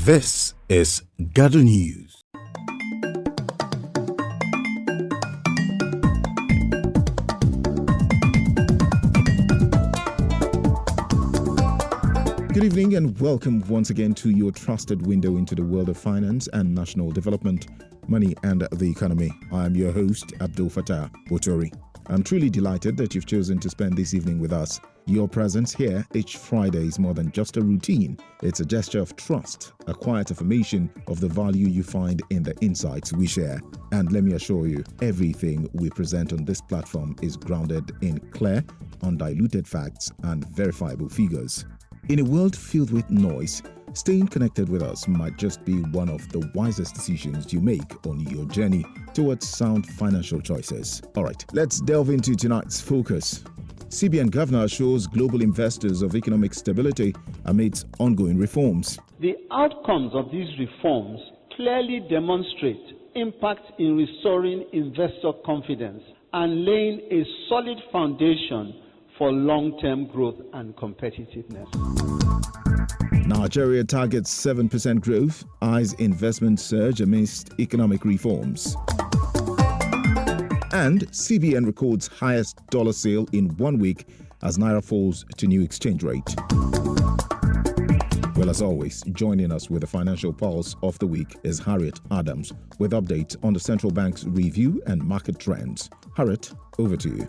This is Gado News. Good evening and welcome once again to your trusted window into the world of finance and national development, money and the economy. I am your host, Abdul Fattah Botori. I'm truly delighted that you've chosen to spend this evening with us. Your presence here each Friday is more than just a routine. It's a gesture of trust, a quiet affirmation of the value you find in the insights we share. And let me assure you, everything we present on this platform is grounded in clear, undiluted facts and verifiable figures. In a world filled with noise, staying connected with us might just be one of the wisest decisions you make on your journey towards sound financial choices. All right, let's delve into tonight's focus. CBN Governor assures global investors of economic stability amidst ongoing reforms. The outcomes of these reforms clearly demonstrate impact in restoring investor confidence and laying a solid foundation for long-term growth and competitiveness. Nigeria targets 7% growth, eyes investment surge amidst economic reforms. And CBN records highest dollar sale in 1 week as Naira falls to new exchange rate. Well, as always, joining us with the financial pulse of the week is Harriet Adams with updates on the central bank's review and market trends. Harriet, over to you.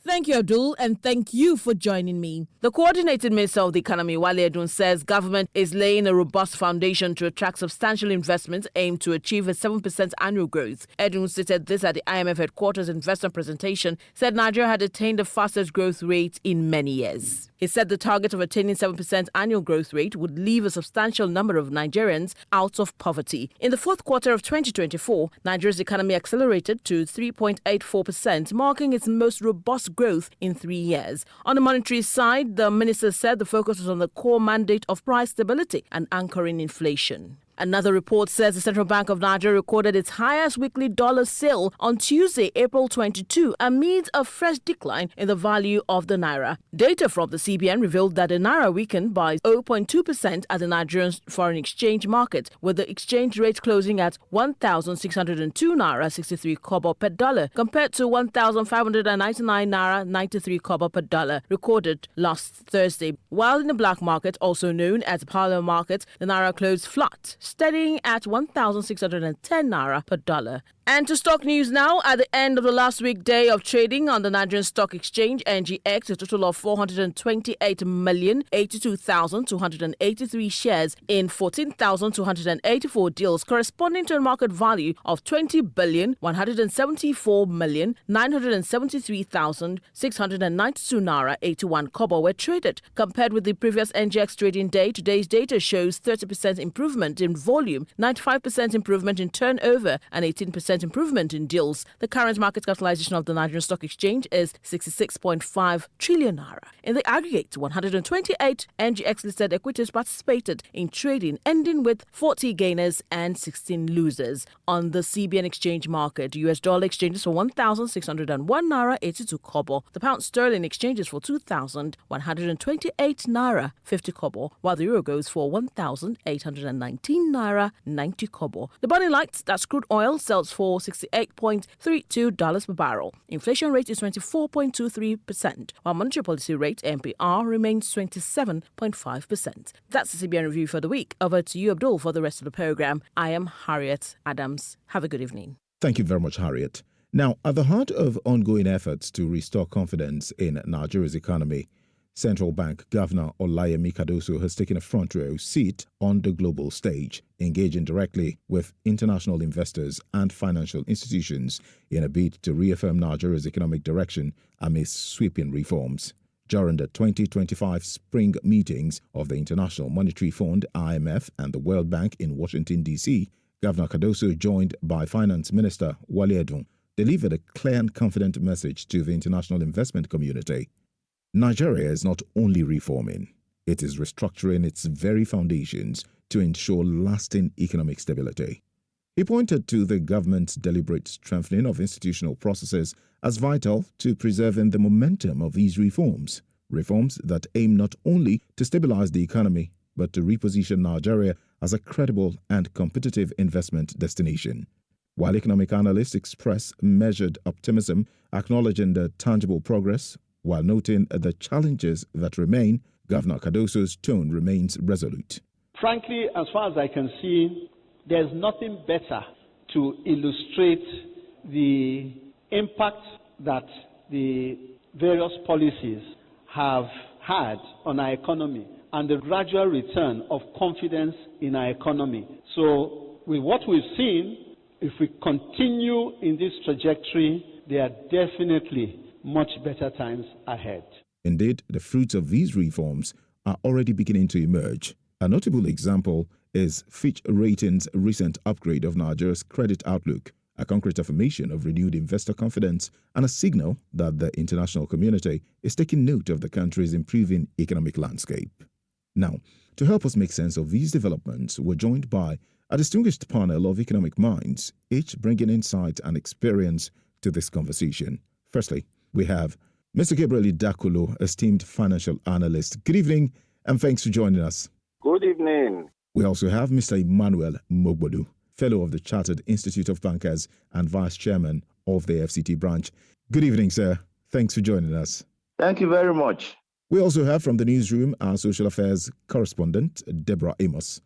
Thank you, Abdul, and thank you for joining me. The Coordinating Minister of the Economy, Wale Edun, says government is laying a robust foundation to attract substantial investment aimed to achieve a 7% annual growth. Edun stated this at the IMF headquarters investor presentation, said Nigeria had attained the fastest growth rate in many years. He said the target of attaining 7% annual growth rate would leave a substantial number of Nigerians out of poverty. In the fourth quarter of 2024, Nigeria's economy accelerated to 3.84%, marking its most robust growth in 3 years. On the monetary side, the minister said the focus was on the core mandate of price stability and anchoring inflation. Another report says the Central Bank of Nigeria recorded its highest weekly dollar sale on Tuesday, April 22, amid a fresh decline in the value of the Naira. Data from the CBN revealed that the Naira weakened by 0.2% at the Nigerian foreign exchange market, with the exchange rate closing at 1,602 Naira 63 kobo per dollar, compared to 1,599 Naira 93 kobo per dollar recorded last Thursday. While in the black market, also known as the parallel market, the Naira closed flat, steadying at 1,610 Naira per dollar. And to stock news now, at the end of the last week day of trading on the Nigerian Stock Exchange, NGX, a total of 428,082,283 shares in 14,284 deals, corresponding to a market value of 20,174,973,692 Naira 81 kobo were traded. Compared with the previous NGX trading day, today's data shows 30% improvement in volume, 95% improvement in turnover, and 18% improvement in deals. The current market capitalization of the Nigerian Stock Exchange is 66.5 trillion naira. In the aggregate, 128 NGX listed equities participated in trading, ending with 40 gainers and 16 losers. On the CBN exchange market, US dollar exchanges for 1,601 naira 82 kobo. The pound sterling exchanges for 2,128 naira 50 kobo, while the euro goes for 1,819 naira 90 kobo. The Burning Light, that's crude oil, sells for $68.32 per barrel. Inflation rate is 24.23%, while monetary policy rate MPR remains 27.5%. That's the CBN review for the week. Over to you, Abdul, for the rest of the program. I am Harriet Adams. Have a good evening. Thank you very much, Harriet. Now, at the heart of ongoing efforts to restore confidence in Nigeria's economy, Central Bank Governor Olayemi Cardoso has taken a front row seat on the global stage, engaging directly with international investors and financial institutions in a bid to reaffirm Nigeria's economic direction amidst sweeping reforms. During the 2025 spring meetings of the International Monetary Fund, IMF, and the World Bank in Washington, D.C., Governor Cardoso, joined by Finance Minister Wale Edun, delivered a clear and confident message to the international investment community. Nigeria is not only reforming, it is restructuring its very foundations to ensure lasting economic stability. He pointed to the government's deliberate strengthening of institutional processes as vital to preserving the momentum of these reforms. reforms that aim not only to stabilize the economy, but to reposition Nigeria as a credible and competitive investment destination. While economic analysts express measured optimism, acknowledging the tangible progress, while noting the challenges that remain, Governor Cardoso's tone remains resolute. Frankly, as far as I can see, there's nothing better to illustrate the impact that the various policies have had on our economy and the gradual return of confidence in our economy. So, with what we've seen, if we continue in this trajectory, there are definitely much better times ahead. Indeed, the fruits of these reforms are already beginning to emerge. A notable example is Fitch Ratings' recent upgrade of Nigeria's credit outlook, a concrete affirmation of renewed investor confidence and a signal that the international community is taking note of the country's improving economic landscape. Now, to help us make sense of these developments, we're joined by a distinguished panel of economic minds, each bringing insight and experience to this conversation. Firstly, we have Mr. Gabriel Idakulo, esteemed financial analyst. Good evening, and thanks for joining us. Good evening. We also have Mr. Emmanuel Mogbodu, Fellow of the Chartered Institute of Bankers and Vice Chairman of the FCT branch. Good evening, sir. Thanks for joining us. Thank you very much. We also have from the newsroom our social affairs correspondent, Deborah Amos.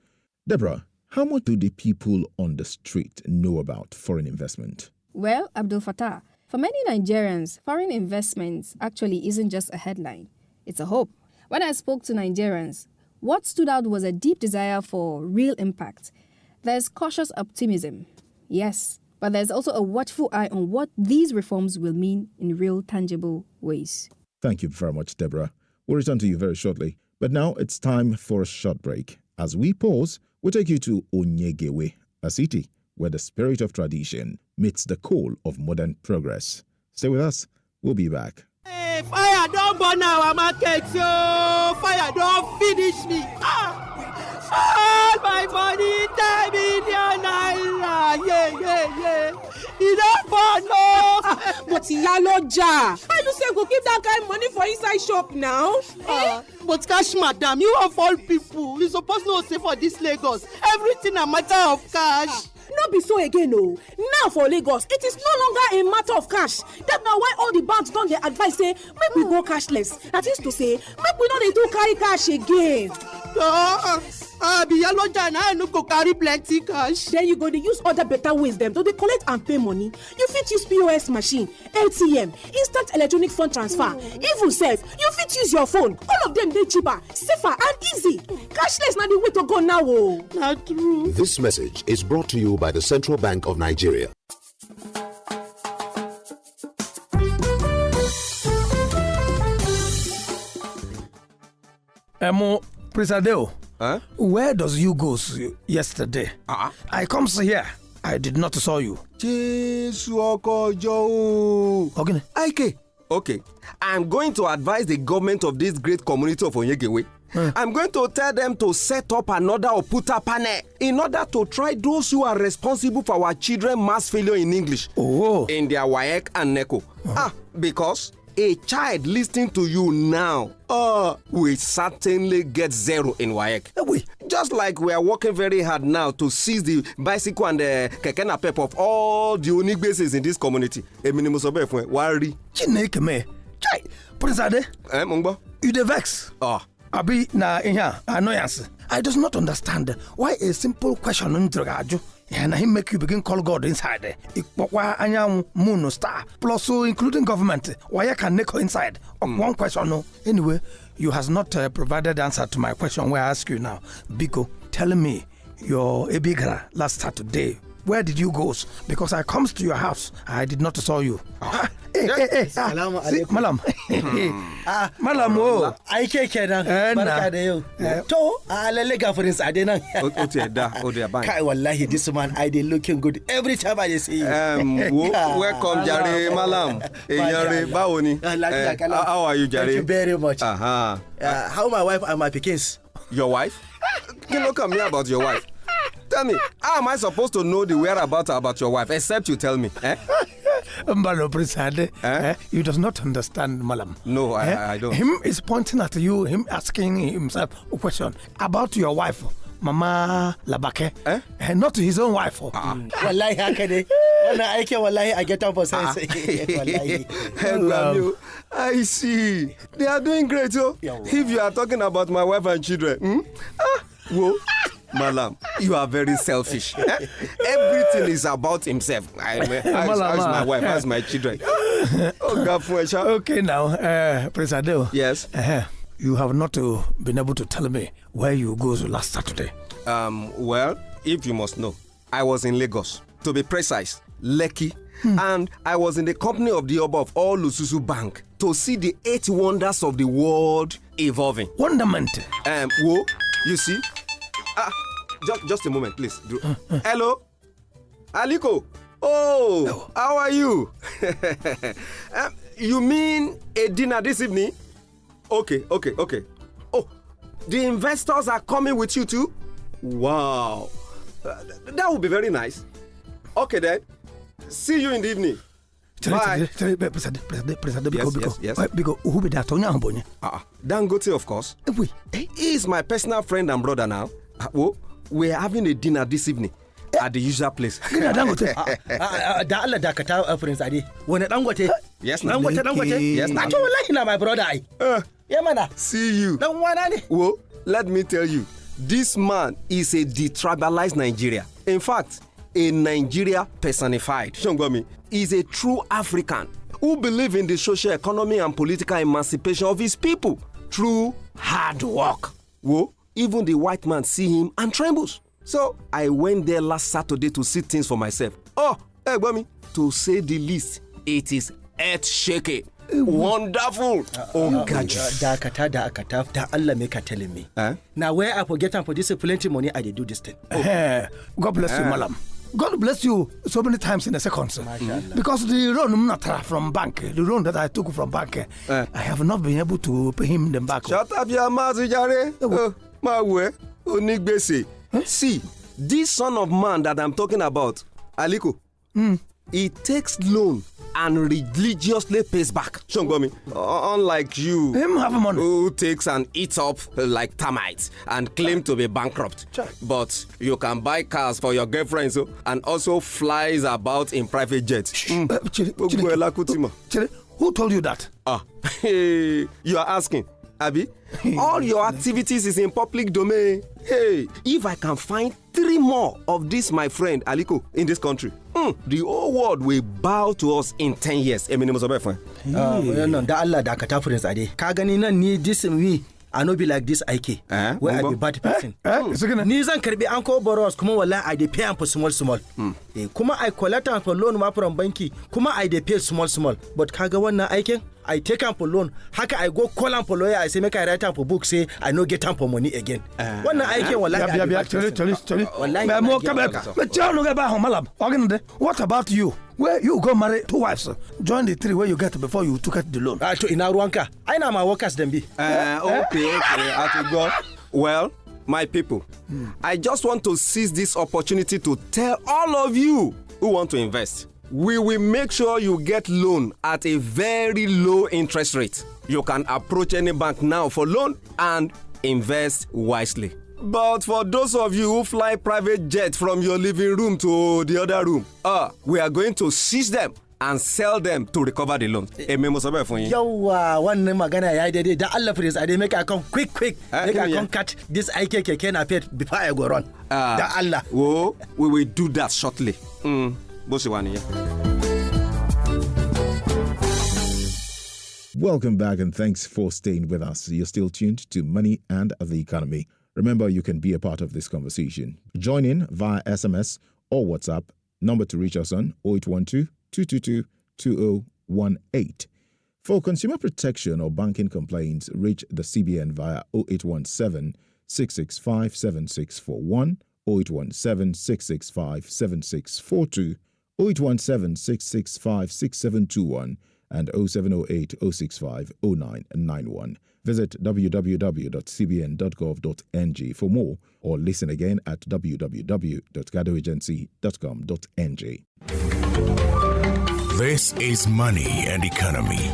Deborah, how much do the people on the street know about foreign investment? Well, Abdul Fattah, for many Nigerians, foreign investments actually isn't just a headline. It's a hope. When I spoke to Nigerians, what stood out was a deep desire for real impact. There's cautious optimism, yes, but there's also a watchful eye on what these reforms will mean in real, tangible ways. Thank you very much, Deborah. We'll return to you very shortly. But now it's time for a short break. As we pause, we'll take you to Onyegewe, a city where the spirit of tradition meets the call of modern progress. Stay with us. We'll be back. Hey, fire don't burn our market, so fire don't finish me. All my money, 10 million naira, yeah. It don't burn, no. But Iyaloja, how you say go keep that kind of money for inside shop now? But cash, madam, you of all people, you supposed to say for this Lagos, everything a matter of cash. Not be so again, no. Now for Lagos, it is no longer a matter of cash. That's now why all the banks don't get advice say, make we go cashless. That is to say, make we not do carry cash again. Iyaloja and I no go carry plenty cash. Then you go to use other better ways them to collect and pay money. You fit use POS machine, ATM, instant electronic fund transfer. Even self, you fit use your phone. All of them they cheaper, safer and easy. Cashless na the way to go now. Oh. Not true. This message is brought to you by the Central Bank of Nigeria. Presadeo, where does you go yesterday? I comes here. I did not saw you. Okay. I'm going to advise the government of this great community of Onyegewe. I'm going to tell them to set up another Oputa panel in order to try those who are responsible for our children mass failure in English in their WAEC and NECO. Because a child listening to you now will certainly get 0 in WAEC. Just like we are working very hard now to seize the bicycle and the keke napep of all the unique bases in this community. Chineke me. Chai, President. Mungbo? You the vex. Abi na inya annoyance. I does not understand why a simple question ntragaju and he make you begin call God inside. Ikpokwa anya moon star plus so including government. Why you can neko inside? One question no. Anyway, you has not provided answer to my question where I ask you now. Biko, tell me your ebigra last Saturday. Where did you go? Because I comes to your house. I did not saw you. Hey. Salamu alaikum. Malam. Malam o. Ai ke kenan. Barka da yau. To, lalle gafarin sa dai nan. Kai wallahi this man I dey looking good every time I see you. Welcome Jare Malam. Jare báwo ni? How are you Jare? Thank you very much. How my wife and my pikins? Your wife? You look at me about your wife. Tell me, how am I supposed to know the whereabouts about your wife except you tell me? Mbalo Prisade, you does not understand, Malam. No, I don't. Him is pointing at you, him asking himself a question about your wife, Mama Labake, and not his own wife. Wallahi hakade. Wallahi I get up for sense. I see. They are doing great, yo. If you are talking about my wife and children, whoa. Malam, you are very selfish. Everything is about himself. How's my wife? How's my children? Okay, now, President. Yes. You have not been able to tell me where you go last Saturday. Well, if you must know, I was in Lagos. To be precise, Lekki. And I was in the company of the Oba of all Lususu Bank to see the 8 wonders of the world evolving. Wonderment. Whoa, you see? Just a moment, please. Hello? Aliko? Oh, how are you? You mean a dinner this evening? Okay. Oh, the investors are coming with you too? Wow. That would be very nice. Okay then. See you in the evening. Bye. Yes. Dangote, of course. He is my personal friend and brother now. We're having a dinner this evening at the usual place. Yes, my brother. See you. Well, let me tell you, this man is a detribalized Nigeria. In fact, a Nigeria personified. Shongomi is a true African who believes in the social economy and political emancipation of his people through hard work. Even the white man see him and trembles. So I went there last Saturday to see things for myself. Gbami, to say the least, it is earth-shaking. Wonderful. Dakata, da Allah make her telling me. Now where I forget for this plenty money I do this thing. God bless you, Malam. God bless you so many times in a second. Because the loan from bank, the loan that I took from bank, I have not been able to pay him them back. Shut up, your mouth, Jare. See, this son of man that I'm talking about, Aliko, he takes loan and religiously pays back. Shongomi, unlike you, him have money, who takes and eats up like termites and claim to be bankrupt. But you can buy cars for your girlfriends and also flies about in private jets. Who told you that? You are asking, Abi? All your activities is in public domain. Hey, if I can find 3 more of this, my friend Aliko, in this country, the whole world will bow to us in 10 years. I no be like this IK. Where I be bad person. Nizan karbi anko boros kuma wallahi I dey pay am for small. Kuma I collect am for loan ma from banki kuma I dey pay small. But kaga wannan aikin I take am for loan. Haka I go call am for lawyer I say make I write am for book say I no get am for money again. Wannan aikin wallahi What about you? Where you go marry 2 wives? Join the 3 where you get before you took out the loan. To ina ruwanka. I know my workers them be. Okay. I to go. Well, my people, I just want to seize this opportunity to tell all of you who want to invest. We will make sure you get loan at a very low interest rate. You can approach any bank now for loan and invest wisely. But for those of you who fly private jet from your living room to the other room, we are going to seize them and sell them to recover the loan. Yawa, wannan magana ya daidai da Allah please I dey make I come quick. Make I come cut this IKK na pay before I go run. Da Allah. We will do that shortly. Welcome back and thanks for staying with us. You're still tuned to Money and the Economy. Remember, you can be a part of this conversation. Join in via SMS or WhatsApp. Number to reach us on 0812-222-2018. For consumer protection or banking complaints, reach the CBN via 0817-665-7641, 0817-665-7642, 0817-665-6721, and 0708-065-0991. Visit www.cbn.gov.ng for more or listen again at www.gadoagency.com.ng. This is Money and Economy.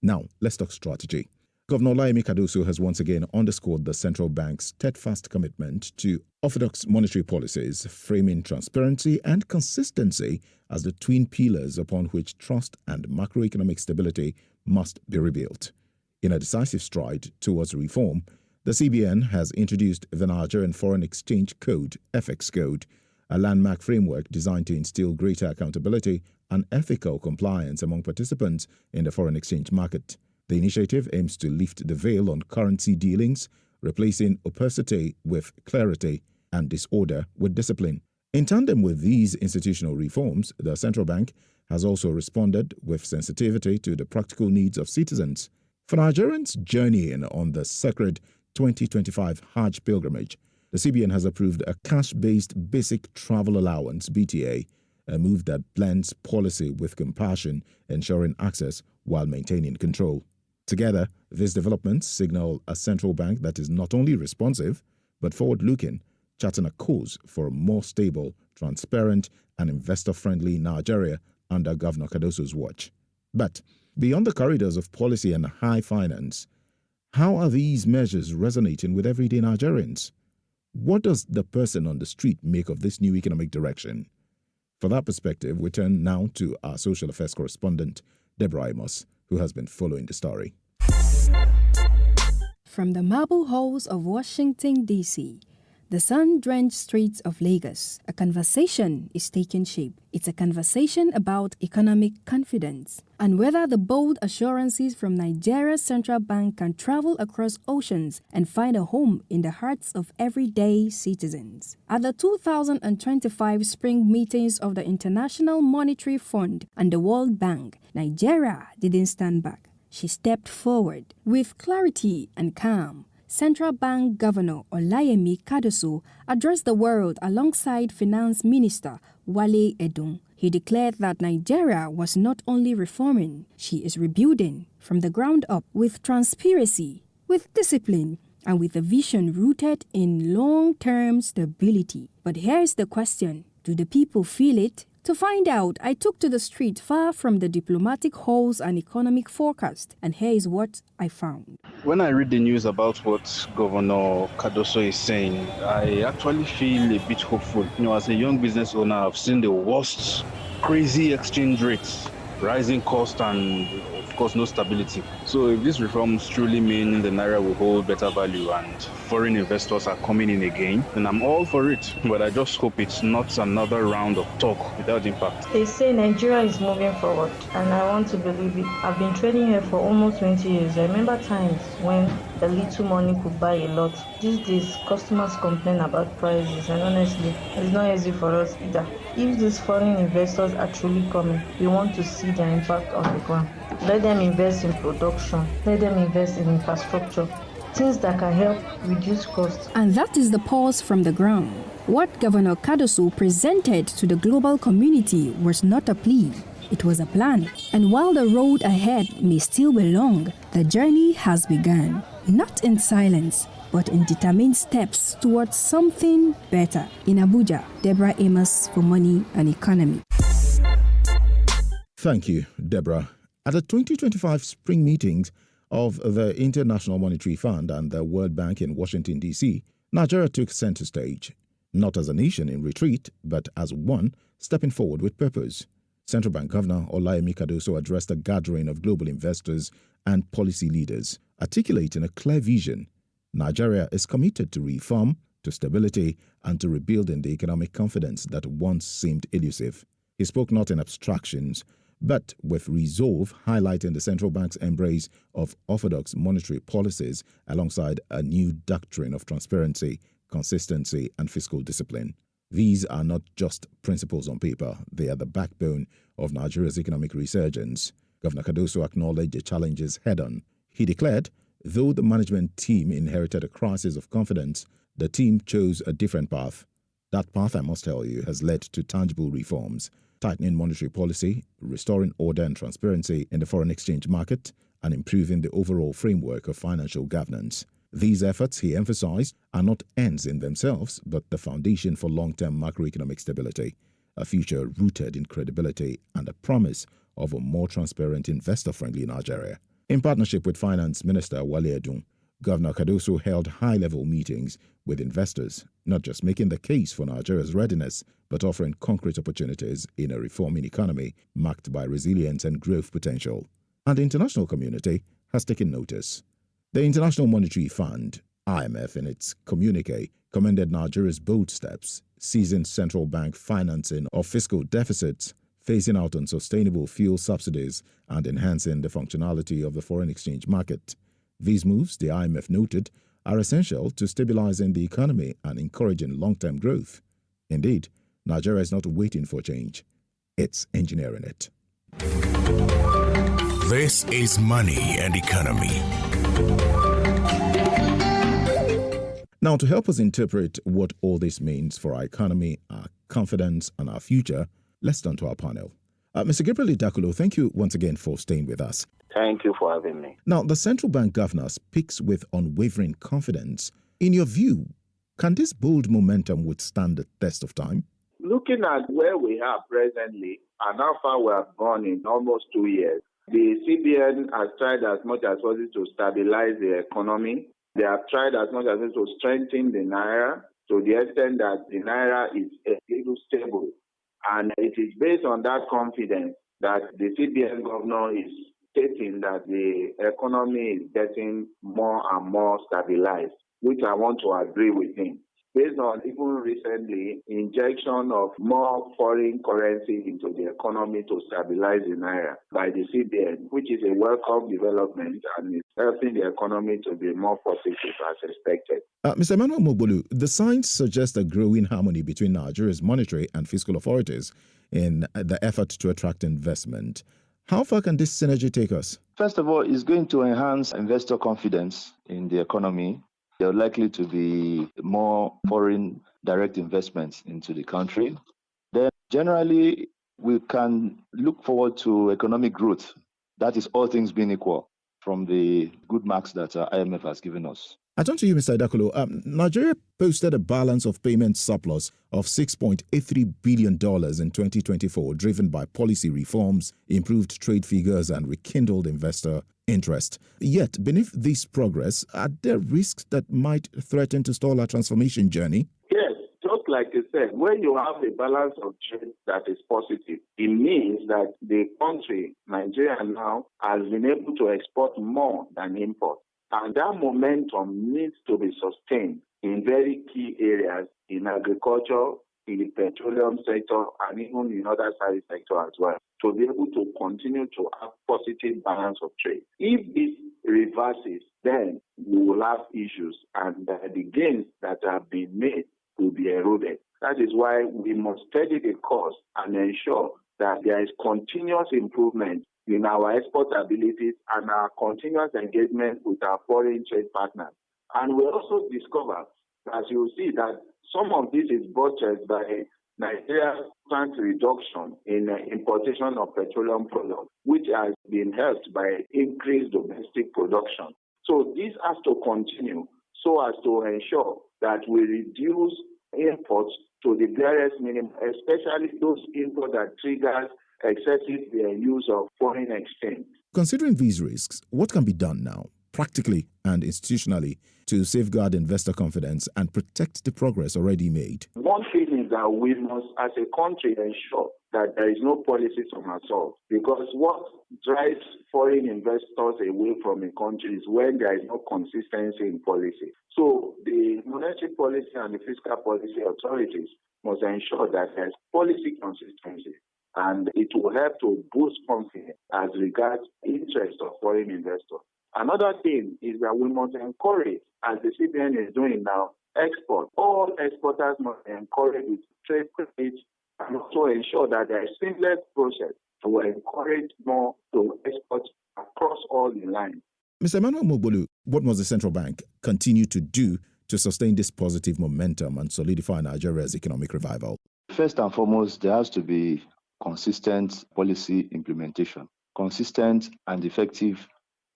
Now, let's talk strategy. Governor Olayemi Cardoso has once again underscored the central bank's steadfast commitment to orthodox monetary policies, framing transparency and consistency as the twin pillars upon which trust and macroeconomic stability must be rebuilt. In a decisive stride towards reform, the CBN has introduced the Nigerian Foreign Exchange Code, FX Code, a landmark framework designed to instill greater accountability and ethical compliance among participants in the foreign exchange market. The initiative aims to lift the veil on currency dealings, replacing opacity with clarity and disorder with discipline. In tandem with these institutional reforms, the central bank has also responded with sensitivity to the practical needs of citizens. For Nigerians journeying on the sacred 2025 Hajj pilgrimage, the CBN has approved a cash-based basic travel allowance, BTA, a move that blends policy with compassion, ensuring access while maintaining control. Together, these developments signal a central bank that is not only responsive, but forward-looking, charting a course for a more stable, transparent, and investor-friendly Nigeria under Governor Cardoso's watch. But beyond the corridors of policy and high finance, how are these measures resonating with everyday Nigerians? What does the person on the street make of this new economic direction? For that perspective, we turn now to our social affairs correspondent, Deborah Amos, who has been following the story. From the marble halls of Washington, D.C., the sun-drenched streets of Lagos, a conversation is taking shape. It's a conversation about economic confidence and whether the bold assurances from Nigeria's central bank can travel across oceans and find a home in the hearts of everyday citizens. At the 2025 spring meetings of the International Monetary Fund and the World Bank, Nigeria didn't stand back. She stepped forward with clarity and calm. Central Bank Governor Olayemi Cardoso addressed the world alongside Finance Minister Wale Edun. He declared that Nigeria was not only reforming, she is rebuilding from the ground up with transparency, with discipline, and with a vision rooted in long-term stability. But here's the question: do the people feel it? To find out, I took to the street far from the diplomatic halls and economic forecast, and here is what I found. When I read the news about what Governor Cardoso is saying, I actually feel a bit hopeful. As a young business owner, I've seen the worst, crazy exchange rates, rising cost, and of course, no stability. So if these reforms truly mean the Naira will hold better value and foreign investors are coming in again, then I'm all for it. But I just hope it's not another round of talk without impact. They say Nigeria is moving forward, and I want to believe it. I've been trading here for almost 20 years. I remember times when a little money could buy a lot. These days, customers complain about prices, and honestly, it's not easy for us either. If these foreign investors are truly coming, we want to see their impact on the ground. Let them invest in production. Let them invest in infrastructure. Things that can help reduce costs. And that is the pulse from the ground. What Governor Cardoso presented to the global community was not a plea. It was a plan. And while the road ahead may still be long, the journey has begun. Not in silence, but in determined steps towards something better. In Abuja, Deborah Amos for Money and Economy. Thank you, Deborah. At the 2025 spring meetings of the International Monetary Fund and the World Bank in Washington, D.C., Nigeria took center stage, not as a nation in retreat, but as one stepping forward with purpose. Central Bank Governor Olayemi Cardoso addressed a gathering of global investors and policy leaders, articulating a clear vision. Nigeria is committed to reform, to stability, and to rebuilding the economic confidence that once seemed elusive. He spoke not in abstractions, but with resolve, highlighting the central bank's embrace of orthodox monetary policies alongside a new doctrine of transparency, consistency, and fiscal discipline. These are not just principles on paper, they are the backbone of Nigeria's economic resurgence. Governor Cardoso acknowledged the challenges head-on. He declared, though the management team inherited a crisis of confidence, the team chose a different path. That path, I must tell you, has led to tangible reforms, tightening monetary policy, restoring order and transparency in the foreign exchange market, and improving the overall framework of financial governance. These efforts, he emphasized, are not ends in themselves, but the foundation for long-term macroeconomic stability. a future rooted in credibility and a promise of a more transparent, investor-friendly Nigeria. In partnership with Finance Minister Wale Edun, Governor Cardoso held high-level meetings with investors, not just making the case for Nigeria's readiness, but offering concrete opportunities in a reforming economy marked by resilience and growth potential. And the international community has taken notice. The International Monetary Fund, IMF, in its communique, commended Nigeria's bold steps, seizing central bank financing of fiscal deficits, phasing out unsustainable fuel subsidies, and enhancing the functionality of the foreign exchange market. These moves, the IMF noted, are essential to stabilizing the economy and encouraging long-term growth. Indeed, Nigeria is not waiting for change. It's engineering it. This is Money and Economy. Now, to help us interpret what all this means for our economy, our confidence, and our future, let's turn to our panel. Mr. Gabriel Idakulo, thank you once again for staying with us. Thank you for having me. Now, the central bank governor speaks with unwavering confidence. In your view, can this bold momentum withstand the test of time? Looking at where we are presently and how far we have gone in almost 2 years, the CBN has tried as much as possible to stabilize the economy. They have tried as much as possible to strengthen the Naira to the extent that the Naira is a little stable. And it is based on that confidence that the CBN governor is stating that the economy is getting more and more stabilized, which I want to agree with him. Based on even recently injection of more foreign currency into the economy to stabilize the Naira by the CBN, which is a welcome development and is helping the economy to be more positive as expected. Mr. Emmanuel Mogbolu, the signs suggest a growing harmony between Nigeria's monetary and fiscal authorities in the effort to attract investment. How far can this synergy take us? First of all, it's going to enhance investor confidence in the economy. There are likely to be more foreign direct investments into the country. Then generally, we can look forward to economic growth. That is all things being equal from the good marks that IMF has given us. I turn to you, Mr. Idakulo. Nigeria posted a balance of payment surplus of $6.83 billion in 2024, driven by policy reforms, improved trade figures, and rekindled investor interest. Yet, beneath this progress, are there risks that might threaten to stall our transformation journey? Yes, just like you said, when you have a balance of trade that is positive, it means that the country, Nigeria now, has been able to export more than import. And that momentum needs to be sustained in very key areas in agriculture, in the petroleum sector, and even in other service sector as well, to be able to continue to have positive balance of trade. If this reverses, then we will have issues, and the gains that have been made will be eroded. That is why we must steady the course and ensure that there is continuous improvement in our export abilities and our continuous engagement with our foreign trade partners. And we also discover, as you see, that some of this is buttressed by Nigeria's constant reduction in importation of petroleum products, which has been helped by increased domestic production. So this has to continue so as to ensure that we reduce imports to the barest minimum, especially those imports that triggers excessive use of foreign exchange. Considering these risks, what can be done now, practically and institutionally, to safeguard investor confidence and protect the progress already made? One thing is that we must, as a country, ensure that there is no policy somersault, because what drives foreign investors away from a country is when there is no consistency in policy. So the monetary policy and the fiscal policy authorities must ensure that there is policy consistency, and it will help to boost confidence as regards interest of foreign investors. Another thing is that we must encourage, as the CBN is doing now, export. All exporters must encourage trade credit and also ensure that there is seamless process to encourage more to export across all the lines. Mr. Emmanuel Mogbolu, what must the central bank continue to do to sustain this positive momentum and solidify Nigeria's economic revival? First and foremost, there has to be consistent policy implementation, consistent and effective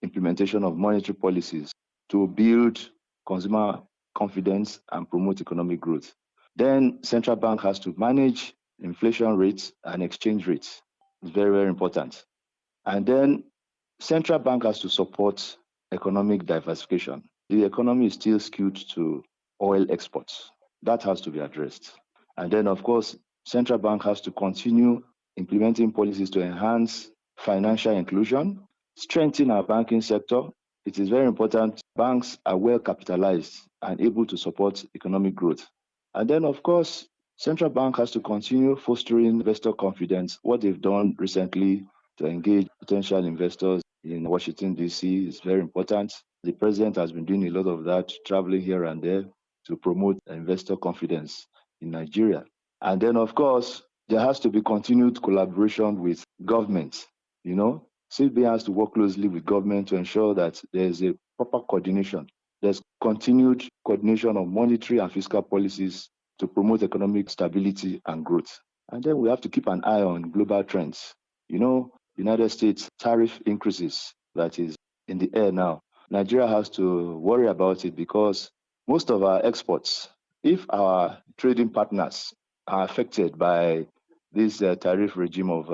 implementation of monetary policies to build consumer confidence and promote economic growth. Then central bank has to manage inflation rates and exchange rates. It's very, very important. And then central bank has to support economic diversification. The economy is still skewed to oil exports. That has to be addressed. And then, of course, central bank has to continue implementing policies to enhance financial inclusion, strengthen our banking sector. It is very important banks are well capitalized and able to support economic growth. And then, of course, central bank has to continue fostering investor confidence. What they've done recently to engage potential investors in Washington, D.C. is very important. The president has been doing a lot of that, traveling here and there to promote investor confidence in Nigeria. And then, of course, there has to be continued collaboration with government. CBN has to work closely with government to ensure that there's a proper coordination. There's continued coordination of monetary and fiscal policies to promote economic stability and growth. And then we have to keep an eye on global trends. United States tariff increases that is in the air now. Nigeria has to worry about it because most of our exports, if our trading partners are affected by this tariff regime of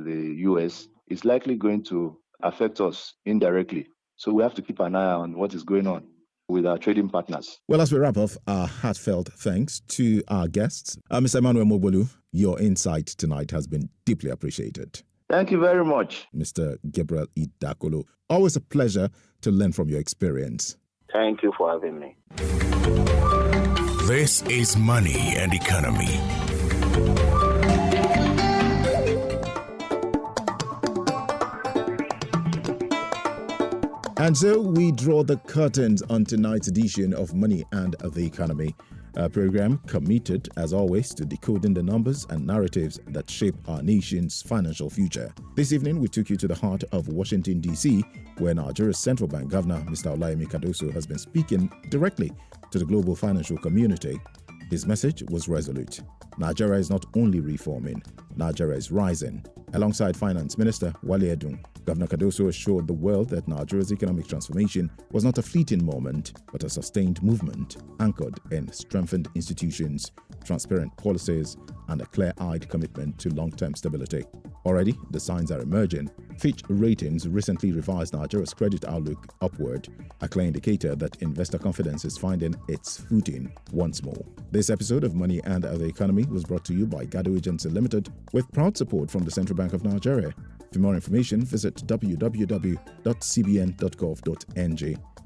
the US, it's likely going to affect us indirectly. So we have to keep an eye on what is going on with our trading partners. Well, as we wrap up, our heartfelt thanks to our guests. Mr. Emmanuel Mogolu, your insight tonight has been deeply appreciated. Thank you very much. Mr. Gabriel Idakolo, always a pleasure to learn from your experience. Thank you for having me. This is Money and Economy. And so we draw the curtains on tonight's edition of Money and the Economy, a program committed, as always, to decoding the numbers and narratives that shape our nation's financial future. This evening, we took you to the heart of Washington, D.C., where Nigeria's central bank governor, Mr. Olayemi Cardoso, has been speaking directly to the global financial community. His message was resolute. Nigeria is not only reforming, Nigeria is rising. Alongside Finance Minister Wale Edun, Governor Cardoso assured the world that Nigeria's economic transformation was not a fleeting moment, but a sustained movement anchored in strengthened institutions, transparent policies, and a clear-eyed commitment to long-term stability. Already, the signs are emerging. Fitch Ratings recently revised Nigeria's credit outlook upward, a clear indicator that investor confidence is finding its footing once more. This episode of Money and the Economy was brought to you by Gado Agency Limited with proud support from the Central Bank of Nigeria. For more information, visit www.cbn.gov.ng.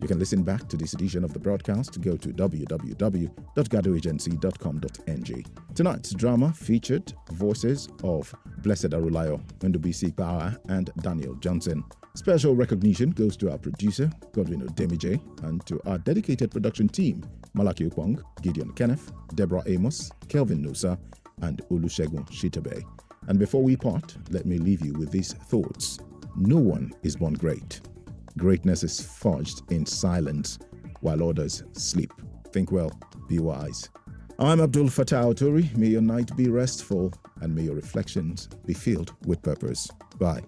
You can listen back to this edition of the broadcast. Go to www.gadoagency.com.ng. Tonight's drama featured voices of Blessed Arulayo, Ndubisi Power, and Daniel Johnson. Special recognition goes to our producer, Godwin Odemije, and to our dedicated production team, Malaki Okwong, Gideon Kenneth, Deborah Amos, Kelvin Nusa, and Olusegun Shitabe. And before we part, let me leave you with these thoughts. No one is born great. Greatness is forged in silence while others sleep. Think well, be wise. I'm Abdul Fattah Otori. May your night be restful and may your reflections be filled with purpose. Bye.